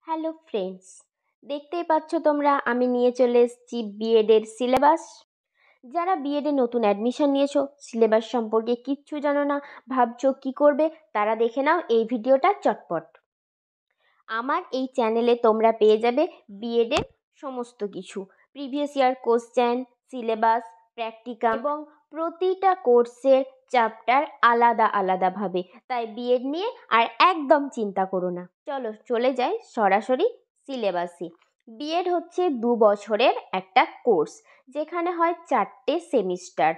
Hello friends, দেখতেই পাচ্ছ তোমরা আমি নিয়ে চলে এসেছি বিএডের সিলেবাস। যারা বিএডে নতুন অ্যাডমিশন নিয়েছো, সিলেবাস সম্পর্কে কিচ্ছু জানো না, ভাবছো কি করবে, তারা দেখে নাও এই ভিডিওটা চটপট। আমার এই চ্যানেলে তোমরা পেয়ে যাবে বিএডের সমস্ত কিছু, previous year question, syllabus, practicum এবং প্রতিটা কোর্সের চ্যাপ্টার আলাদা আলাদাভাবে। তাই বিএড নিয়ে আর একদম চিন্তা করো না। চলো চলে যাই সরাসরি সিলেবাসে। বিএড হচ্ছে 2 বছরের একটা কোর্স, যেখানে হয় 4টে সেমিস্টার।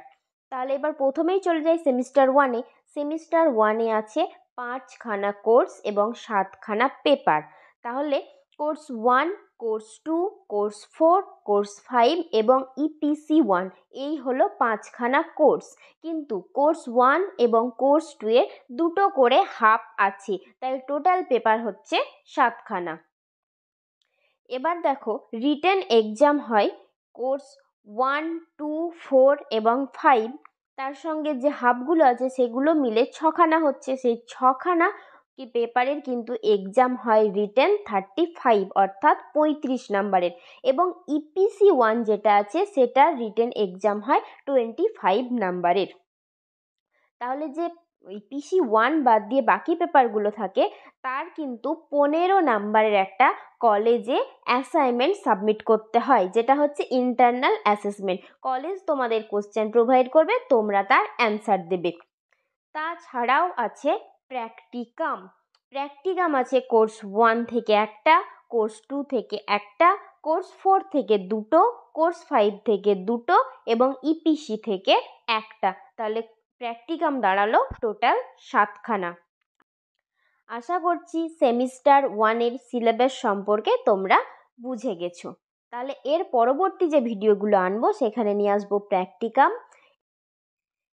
তাহলে এবার প্রথমেই চলে যাই সেমিস্টার 1-এ। সেমিস্টার 1-এ আছে 5খানা কোর্স এবং 7খানা পেপার। তাহলে কোর্স 1, কোর্স 2, কোর্স 4, কোর্স 5 এবং ইপিসি 1, এই হলো 5খানা কোর্স। কিন্তু কোর্স 1 এবং কোর্স 2 এর 2টো করে হাফ আছে, তাই টোটাল পেপার হচ্ছে 7খানা। এবার দেখো, রিটেন এক্সাম হয় কোর্স 1, 2, 4 এবং 5, তার সঙ্গে যে হাফগুলো আছে সেগুলো মিলে 6খানা হচ্ছে। সেই 6খানা কি পেপারের কিন্তু এক্সাম হয় রিটেন 35, অর্থাৎ 35 নাম্বারের। এবং ইপিসি 1 যেটা আছে সেটা রিটেন এক্সাম হয় 25 নাম্বারের। তাহলে যে ইপিসি 1 বাদ দিয়ে বাকি পেপারগুলো থাকে, তার কিন্তু 15 নাম্বারের একটা কলেজে অ্যাসাইনমেন্ট সাবমিট করতে হয়, যেটা হচ্ছে ইন্টারনাল অ্যাসেসমেন্ট। কলেজ তোমাদের কোশ্চেন প্রোভাইড করবে, তোমরা তার অ্যান্সার দেবে। তাছাড়াও আছে প্র্যাকটিকাম। প্র্যাকটিকাম আছে কোর্স 1 থেকে একটা, কোর্স 2 থেকে একটা, কোর্স 4 থেকে 2টো, কোর্স 5 থেকে 2টো এবং ইপিসি থেকে একটা। তাহলে প্র্যাকটিকাম দাঁড়ালো টোটাল 7খানা। আশা করছি সেমিস্টার 1-এর সিলেবাস সম্পর্কে তোমরা বুঝে গেছো। তাহলে এর পরবর্তী যে ভিডিওগুলো আনবো সেখানে নিয়ে আসবো প্র্যাকটিকাম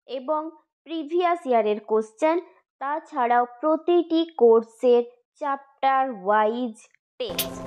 এবং প্রিভিয়াস ইয়ারের কোশ্চেন, তাছাড়াও প্রতিটি কোর্সের চ্যাপ্টার ওয়াইজ টেস্ট।